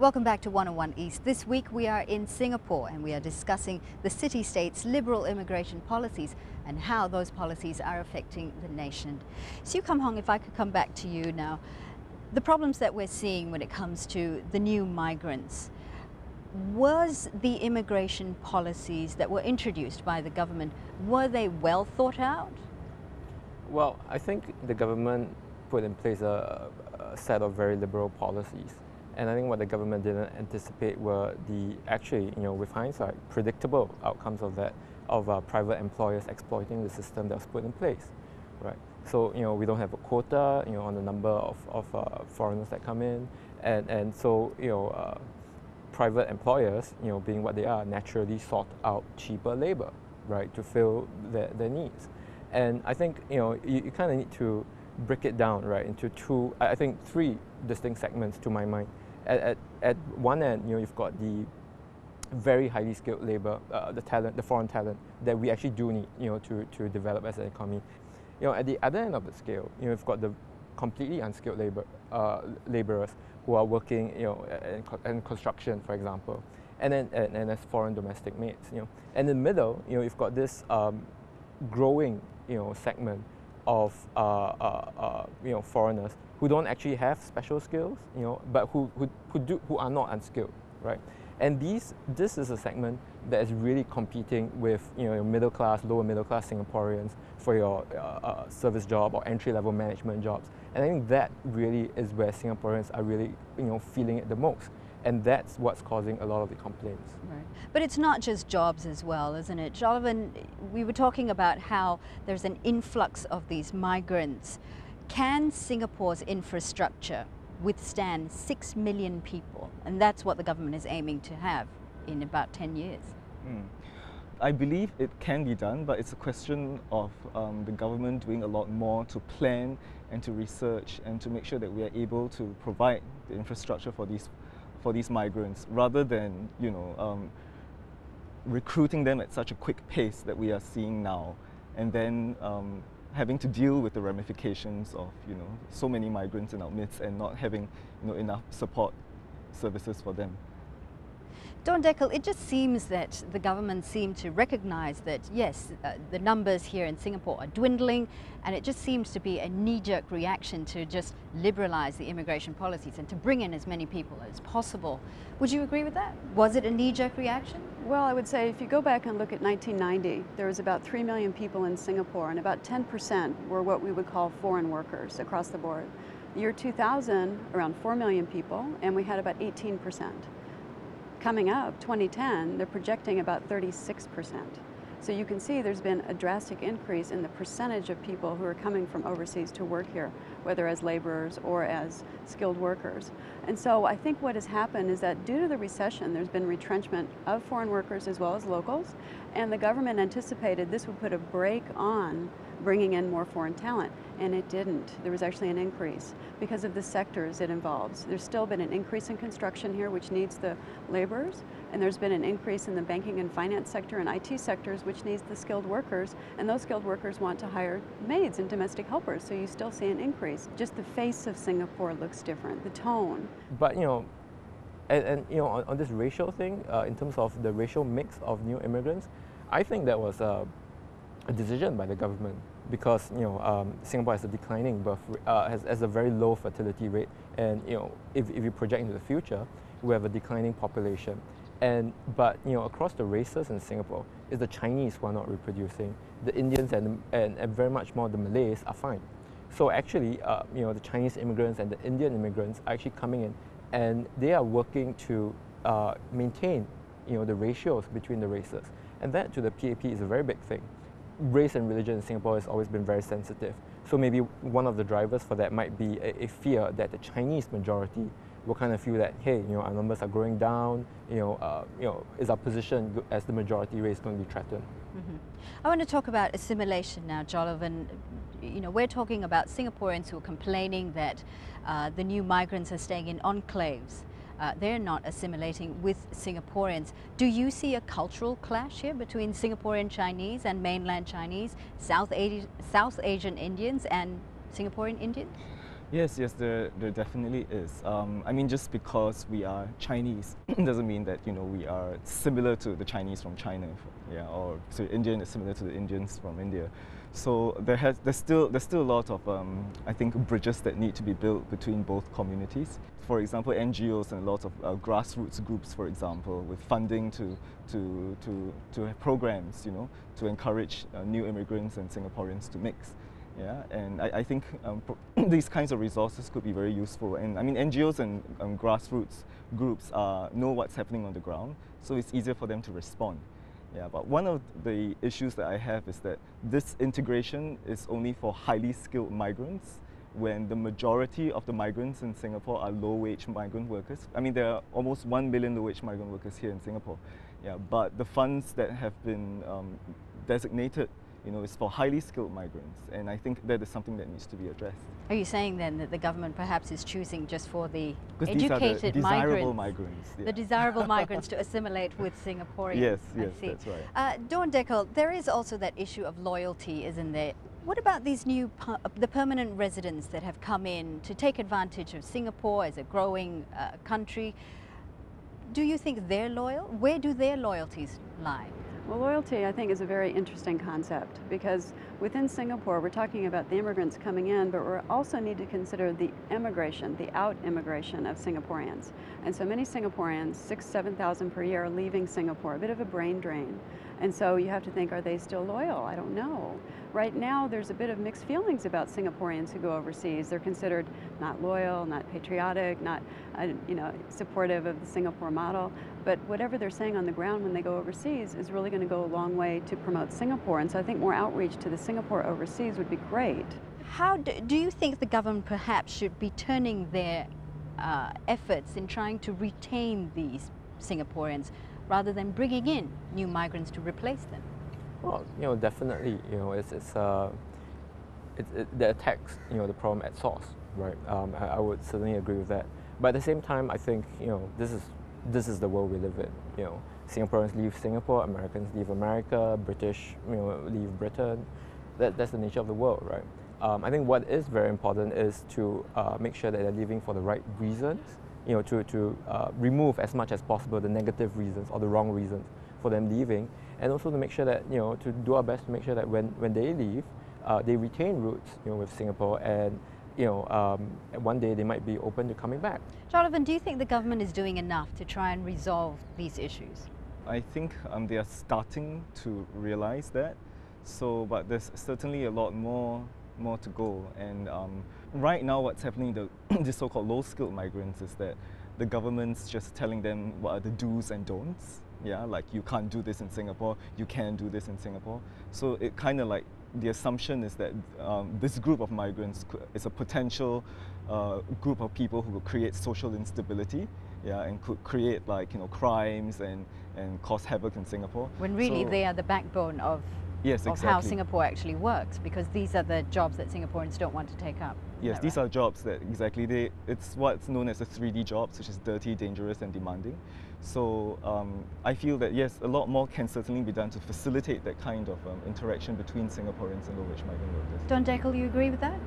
Welcome back to 101 East. This week we are in Singapore and we are discussing the city-state's liberal immigration policies and how those policies are affecting the nation. Siu Kam Hong, if I could come back to you now. The problems that we're seeing when it comes to the new migrants, was the immigration policies that were introduced by the government, were they well thought out? Well, I think the government put in place a set of very liberal policies. And I think what the government didn't anticipate were the with hindsight, predictable outcomes of that, of private employers exploiting the system that was put in place, right? So, we don't have a quota, on the number of foreigners that come in. And so, private employers, being what they are, naturally sought out cheaper labor, right, to fill their needs. And I think, you kind of need to break it down, right, into three distinct segments to my mind. At one end, you've got the very highly skilled labor, the foreign talent that we actually do need, to develop as an economy. At the other end of the scale, you've got the completely unskilled laborers who are working, in construction, for example, and as foreign domestic maids. And in the middle, you've got this growing, segment of foreigners who don't actually have special skills, but who are not unskilled, right? And this is a segment that is really competing with your middle class, lower middle class Singaporeans for your service job or entry level management jobs. And I think that really is where Singaporeans are really feeling it the most. And that's what's causing a lot of the complaints. Right. But it's not just jobs as well, isn't it? Jonathan, we were talking about how there's an influx of these migrants. Can Singapore's infrastructure withstand 6 million people? And that's what the government is aiming to have in about 10 years. I believe it can be done, but it's a question of the government doing a lot more to plan and to research and to make sure that we are able to provide the infrastructure for these migrants, rather than recruiting them at such a quick pace that we are seeing now, and then having to deal with the ramifications of so many migrants in our midst and not having enough support services for them. Don Deckel, it just seems that the government seemed to recognize that, yes, the numbers here in Singapore are dwindling, and it just seems to be a knee-jerk reaction to just liberalize the immigration policies and to bring in as many people as possible. Would you agree with that? Was it a knee-jerk reaction? Well, I would say if you go back and look at 1990, there was about 3 million people in Singapore, and about 10% were what we would call foreign workers across the board. The year 2000, around 4 million people, and we had about 18%. Coming up, 2010, they're projecting about 36%. So you can see there's been a drastic increase in the percentage of people who are coming from overseas to work here, whether as laborers or as skilled workers. And so I think what has happened is that due to the recession, there's been retrenchment of foreign workers as well as locals, and the government anticipated this would put a brake on bringing in more foreign talent, and it didn't. There was actually an increase because of the sectors it involves. There's still been an increase in construction here, which needs the laborers, and there's been an increase in the banking and finance sector and IT sectors, which needs the skilled workers, and those skilled workers want to hire maids and domestic helpers, so you still see an increase. Just the face of Singapore looks different, the tone. But on this racial thing, in terms of the racial mix of new immigrants, I think that was a decision by the government, because Singapore has a declining birth has a very low fertility rate, and if you project into the future, we have a declining population, but across the races in Singapore, it's the Chinese who are not reproducing. The Indians and very much more the Malays are fine. So actually, the Chinese immigrants and the Indian immigrants are actually coming in, and they are working to maintain the ratios between the races, and that to the PAP is a very big thing. Race and religion in Singapore has always been very sensitive. So maybe one of the drivers for that might be a fear that the Chinese majority will kind of feel that, hey, our numbers are going down, is our position as the majority race going to be threatened? Mm-hmm. I want to talk about assimilation now, Jonathan. We're talking about Singaporeans who are complaining that the new migrants are staying in enclaves. They're not assimilating with Singaporeans. Do you see a cultural clash here between Singaporean Chinese and mainland Chinese, South Asian Indians and Singaporean Indians? Yes, yes, there definitely is. I mean, just because we are Chinese doesn't mean that we are similar to the Chinese from China, yeah, or so Indian is similar to the Indians from India. So there's still a lot of I think bridges that need to be built between both communities. For example, NGOs and a lot of grassroots groups, for example, with funding to have programs, to encourage new immigrants and Singaporeans to mix. Yeah, and I think these kinds of resources could be very useful. And I mean, NGOs and grassroots groups know what's happening on the ground, so it's easier for them to respond. Yeah, but one of the issues that I have is that this integration is only for highly skilled migrants, when the majority of the migrants in Singapore are low-wage migrant workers. I mean, there are almost 1 million low-wage migrant workers here in Singapore. Yeah, but the funds that have been designated is for highly skilled migrants, and I think that is something that needs to be addressed. Are you saying then that the government perhaps is choosing just for the Because educated these are the desirable migrants? Yeah. The desirable migrants to assimilate with Singaporeans? Yes, I yes, see. that's right. Dawn Deckel, there is also that issue of loyalty, isn't there? What about these new, the permanent residents that have come in to take advantage of Singapore as a growing country? Do you think they're loyal? Where do their loyalties lie? Well, loyalty, I think, is a very interesting concept, because within Singapore, we're talking about the immigrants coming in, but we also need to consider the immigration, the out-immigration of Singaporeans. And so many Singaporeans, 6,000 to 7,000 per year, are leaving Singapore, a bit of a brain drain. And so you have to think, are they still loyal? I don't know. Right now, there's a bit of mixed feelings about Singaporeans who go overseas. They're considered not loyal, not patriotic, not supportive of the Singapore model. But whatever they're saying on the ground when they go overseas is really going to go a long way to promote Singapore. And so I think more outreach to the Singapore overseas would be great. How do you think the government perhaps should be turning their efforts in trying to retain these Singaporeans rather than bringing in new migrants to replace them? Well, definitely, it attacks, the problem at source, right? I would certainly agree with that. But at the same time, I think, this is the world we live in. Singaporeans leave Singapore, Americans leave America, British, leave Britain. That's the nature of the world, right? I think what is very important is to make sure that they're leaving for the right reasons, to remove as much as possible the negative reasons or the wrong reasons for them leaving, and also to make sure that, to do our best to make sure that when they leave, they retain roots, with Singapore, and one day they might be open to coming back. Jonathan, do you think the government is doing enough to try and resolve these issues? I think they are starting to realize that. But there's certainly a lot more to go. And right now, what's happening to the so-called low-skilled migrants is that the government's just telling them what are the do's and don'ts. Yeah, like you can't do this in Singapore, you can do this in Singapore. So it kind of like, the assumption is that this group of migrants is a potential group of people who could create social instability, yeah, and could create crimes and cause havoc in Singapore. When really they are the backbone of Yes, of how Singapore actually works, because these are the jobs that Singaporeans don't want to take up. Yes, these are jobs that it's what's known as the 3D jobs, which is dirty, dangerous and demanding. So I feel that yes, a lot more can certainly be done to facilitate that kind of interaction between Singaporeans and low-wage migrant workers. Dawn Deckel, you agree with that?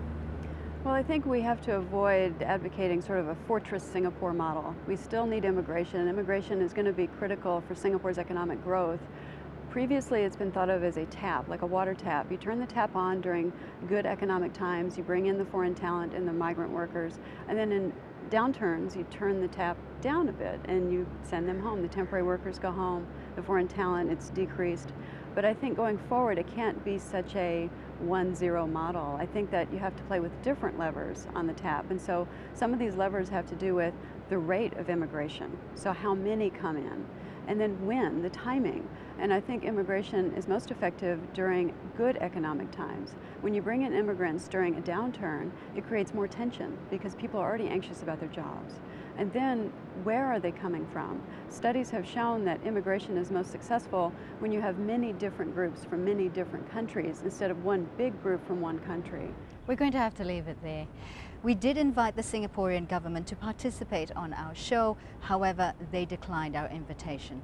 Well, I think we have to avoid advocating sort of a fortress Singapore model. We still need immigration. Immigration is going to be critical for Singapore's economic growth. Previously, it's been thought of as a tap, like a water tap. You turn the tap on during good economic times, you bring in the foreign talent and the migrant workers, and then in downturns, you turn the tap down a bit and you send them home. The temporary workers go home, the foreign talent, it's decreased. But I think going forward, it can't be such a 1-0 model. I think that you have to play with different levers on the tap. And so some of these levers have to do with the rate of immigration. So how many come in? And then when, the timing. And I think immigration is most effective during good economic times. When you bring in immigrants during a downturn, it creates more tension because people are already anxious about their jobs. And then where are they coming from? Studies have shown that immigration is most successful when you have many different groups from many different countries instead of one big group from one country. We're going to have to leave it there. We did invite the Singaporean government to participate on our show, however, they declined our invitation.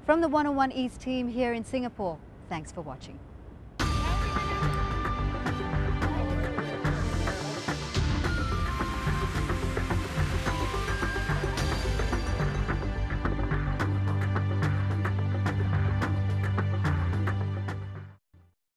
From the 101 East team here in Singapore, thanks for watching.